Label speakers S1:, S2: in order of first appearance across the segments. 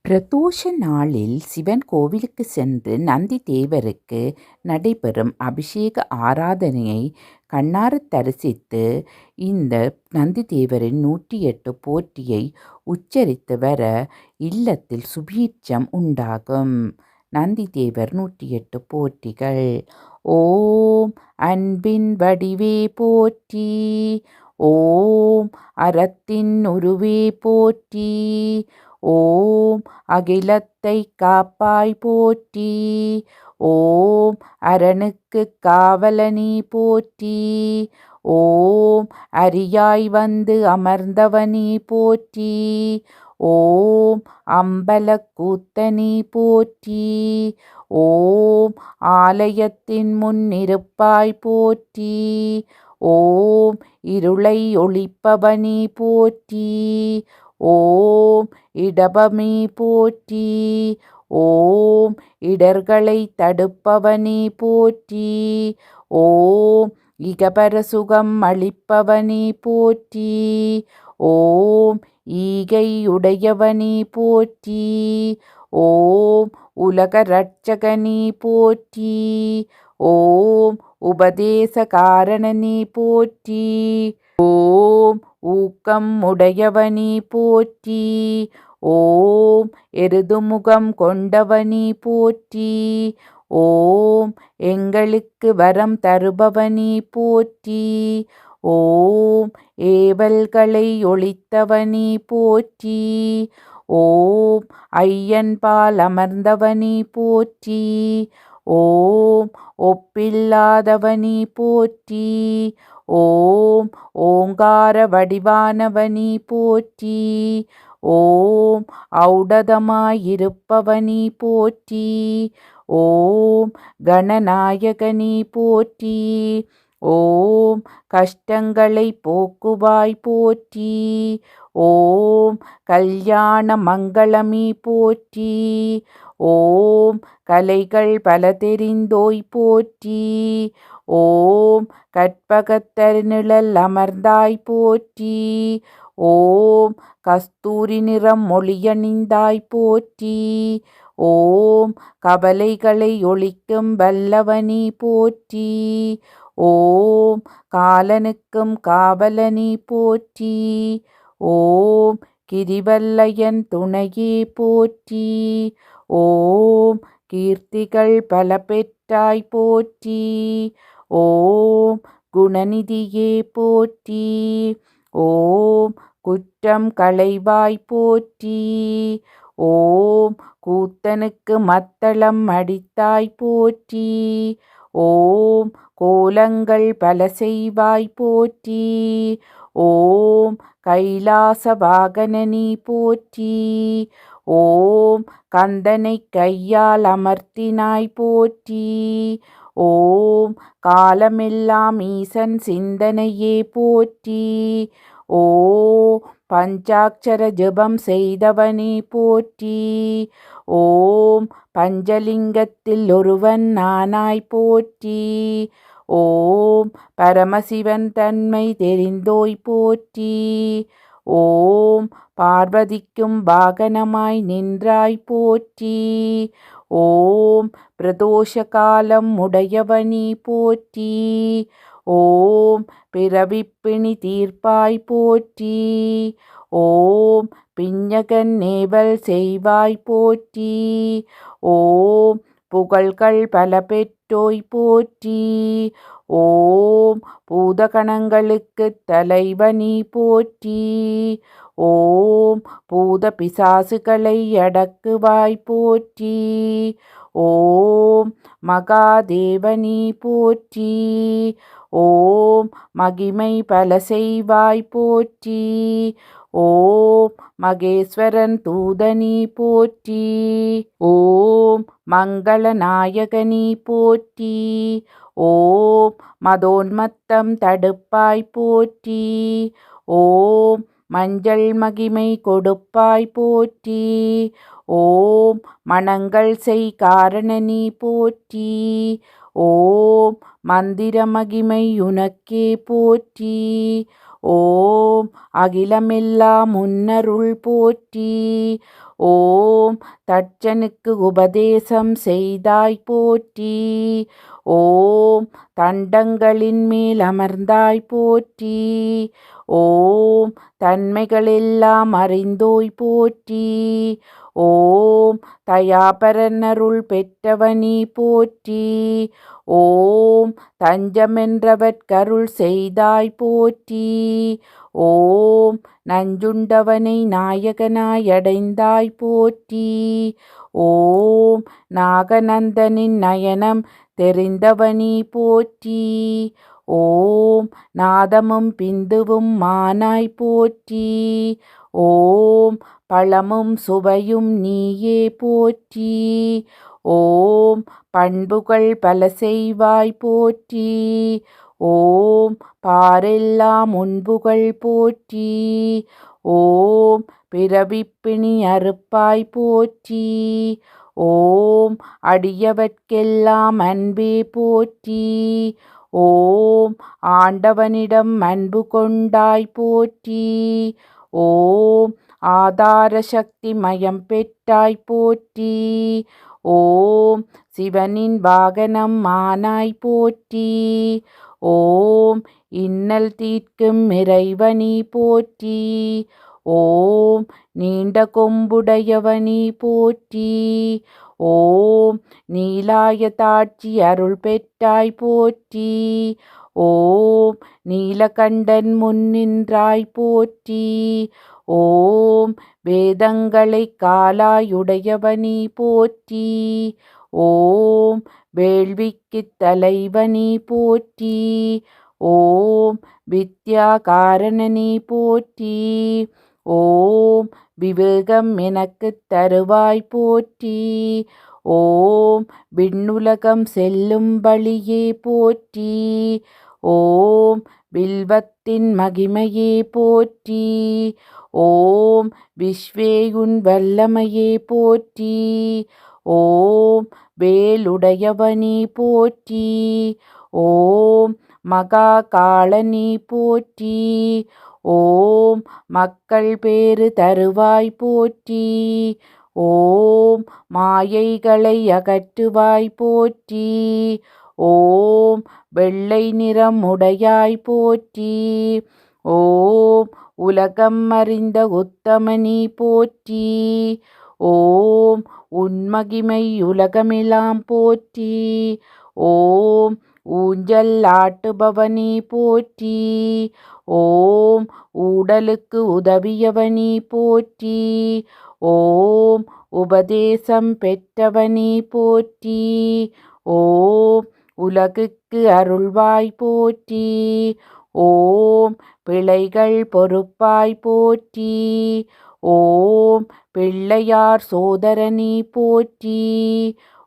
S1: பிரதோஷ நாளில் சிவன் கோவிலுக்கு சென்று நந்தி தேவருக்கு நடைபெறும் அபிஷேக ஆராதனையை கண்ணாரத் தரிசித்து இந்த நந்தி தேவரின் 108 போற்றியை உச்சரித்து வர இல்லத்தில் சுபீட்சம் உண்டாகும். நந்தி தேவர் 108 போற்றிகள். ஓம் அன்பின் வடிவே போற்றி. ஓம் அறத்தின் உருவே போற்றி. ஓம் அகிலத்தை காப்பாய் போற்றி. ஓம் அரணுக்குக் காவலனி போற்றி. ஓம் அரியாய் வந்து அமர்ந்தவனி போற்றி. ஓம் அம்பலக் கூத்தனி போற்றி. ஓம் ஆலயத்தின் முன்னிருப்பாய் போற்றி. ஓம் இருளை ஒளிப்பவனி போற்றி. ஓம் இடபமி போற்றி. ஓம் இடர்களை தடுப்பவனி போற்றி. ஓம் இகபர சுகம் அளிப்பவனி போற்றி. ஓம் ஈகை உடையவனி போற்றி. ஓம் உலக ரட்சகனி போற்றி. ஓம் உபதேச காரணனி போற்றி. ஓம் ஊக்கம் உடையவனி போற்றி. ஓம் எருதுமுகம் கொண்டவனி போற்றி. ஓம் எங்களுக்கு வரம் தருபவனி போற்றி. ஓம் ஏவல்களை ஒழித்தவனி போற்றி. ஓம் ஐயன்பால் அமர்ந்தவனி போற்றி. ஓம் ஒப்பில்லாதவனி போற்றி. ஓம் ஓங்கார வடிவானவனி போற்றி. ஓம் ஔடதமாயிருப்பவனி போற்றி. ஓம் கணநாயகனி போற்றி. ஓம் கஷ்டங்களை போக்குவாய் போற்றி. ஓம் கல்யாண மங்களமி போற்றி. ஓம் கலைகள் பல தெரிந்தோய் போற்றி. ஓம் கற்பகத்தருநிழல் அமர்ந்தாய் போற்றி. ஓம் கஸ்தூரி நிறம் மொழியணிந்தாய் போற்றி. ஓம் கவலைகளை ஒழிக்கும் வல்லவனி போற்றி. ஓம் காலனுக்கும் காவலனி போற்றி. ஓம் கிரிவல்லையன் துணையே போற்றி. ஓம் கீர்த்திகள் பல பெற்றாய் போற்றி. ஓம் குணநிதியே போற்றி. ஓம் குற்றம் களைவாய் போற்றி. ஓம் கூத்தனுக்கு மத்தளம் அடித்தாய் போற்றி. ஓம் கோலங்கள் பல செய்வாய் போற்றி. ஓம் கைலாச வாகனனி போற்றி. ஓம் கந்தனை கையால் அமர்த்தினாய் போற்றி. ஓம் காலமெல்லாம் ஈசன் சிந்தனையே போற்றி. ஓம் பஞ்சாட்சர ஜபம் செய்தவனி போற்றி. ஓம் பஞ்சலிங்கத்தில் ஒருவன் நானாய் போற்றி. ஓம் பரமசிவன் தன்மை தெரிந்தோய் போற்றி. ஓம் பார்வதிக்கும் வாகனமாய் நின்றாய் போற்றி. ஓம் பிரதோஷ காலம் உடையவனி போற்றி. ஓம் பிறவிப்பிணி தீர்ப்பாய் போற்றி. ஓம் பிஞகன் நேவல் செய்வாய் போற்றி. ஓம் புகழ்கள் பல பெற்றோய் போற்றி. ஓம் பூதகணங்களுக்குத் தலைவனி போற்றி. ஓம் பூத பிசாசுகளை அடக்குவாய் போற்றி. ஓம் மகாதேவனி போற்றி. ஓம் மகிமை பல செய்வாய் போற்றி. ஓம் மகேஸ்வரன் தூதனி போற்றி. ஓம் மங்களநாயகனி போற்றி. ஓம் மதோன்மத்தம் தடுப்பாய் போற்றி. ஓம் மஞ்சள் மகிமை கொடுப்பாய் போற்றி. ஓம் மணங்கள் செய் காரணனி போற்றி. ஓம் மந்திர மகிமை உனக்கே போற்றி. ஓம் அகிலமெல்லாம் முன்னருள் போற்றி. ஓம் தட்சனுக்கு உபதேசம் செய்தாய் போற்றி. ஓம் தண்டங்களின் மேல் அமர்ந்தாய் போற்றி. ஓம் தன்மைகளெல்லாம் அறிந்தோய் போற்றி. ஓம் தயாபரனருள் பெற்றவனி போற்றி. ஓம் தஞ்சமென்றவர்க்கருள் செய்தாய் போற்றி. ஓம் நஞ்சுண்டவனை நாயகனாய் அடைந்தாய் போற்றி. ஓம் நாகநந்தனின் நயனம் தெரிந்தவனி போற்றி. ஓம் நாதமும் பிந்துவும் மானாய் போற்றி. ஓம் பழமும் சுவையும் நீயே போற்றி. ஓம் பண்புகள் பல செய்வாய் போற்றி. ஓம் பாரெல்லாம் உன்புகள் போற்றி. ஓம் பிறவிப்பிணி அறுப்பாய் போற்றி. ஓம் அடியவர்க்கெல்லாம் அன்பே போற்றி. ஓம் ஆண்டவனிடம் அன்பு கொண்டாய் போற்றி. ஓம் ஆதார சக்தி மயம் பெற்றாய் போற்றி. ஓம் சிவனின் வாகனம் ஆனாய் போற்றி. ஓம் இன்னல் தீர்க்கும் இறைவனி போற்றி. ஓம் நீண்ட கொம்புடையவனி போற்றி. ஓம் நீலாயதாட்சி அருள் பெற்றாய் போற்றி. ஓம் நீலகண்டன் முன்னின்றாய் போற்றி. ஓம் வேதங்களை காலாயுடையவனி போற்றி. ஓம் வேள்விக்கு தலைவனி போற்றி. ஓம் வித்யா காரணனி போற்றி. ஓம் விவேகம் எனக்கு தருவாய் போற்றி. ஓம் விண்ணுலகம் செல்லும் வழியே போற்றி. ஓம் வில்வத்தின் மகிமையே போற்றி. ஓம் விஸ்வேயுன் வல்லமையே போற்றி. ஓம் வேலுடையவனி போற்றி. ஓம் மகா காளனி போற்றி. ஓம் மக்கள் பேறு தருவாய் போற்றி. ஓம் மாயைகளை அகற்றுவாய் போற்றி. ஓம் வெள்ளை நிறம் உடையாய் போற்றி. ஓம் உலகம் அறிந்த உத்தமனி போற்றி. ஓம் உன்மகிமை உலகமெல்லாம் போற்றி. ஓம் ஊஞ்சல் ஆட்டுபவனி போற்றி. ஓம் ஊடலுக்கு உதவியவனி போற்றி. ஓம் உபதேசம் பெற்றவனி போற்றி. ஓம் உலகுக்கு அருள்வாய் போற்றி. ஓம் பிழைகள் பொறுப்பாய் போற்றி. ஓம் பிள்ளையார் சோதரனி போற்றி.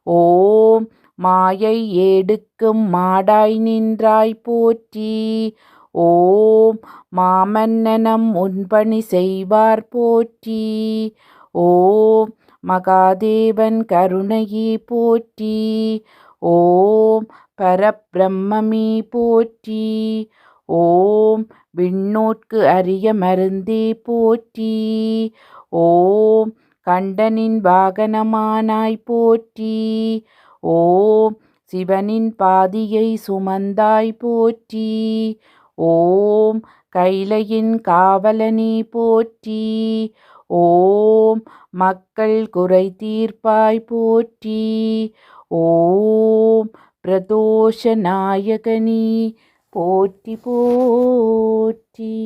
S1: ஓம் மாயை ஏடுக்கும் மாடாய் நின்றாய் போற்றி. ஓம் மாமன்னனம் உன்பணி செய்வார் போற்றி. ஓம் மகாதேவன் கருணையே போற்றி. ஓம் பரபிரம்மமே போற்றி. ஓம் விண்ணோர்க்கு அரிய மருந்தே போற்றி. ஓம் கண்டனின் வாகனமானாய் போற்றி. ஓம் சிவனின் பாதியை சுமந்தாய் போற்றி. ஓம் கைலையின் காவலனி போற்றி. ஓம் மக்கள் குறை தீர்ப்பாய் போற்றி. ஓம் பிரதோஷ நாயகனி போற்றி போற்றி.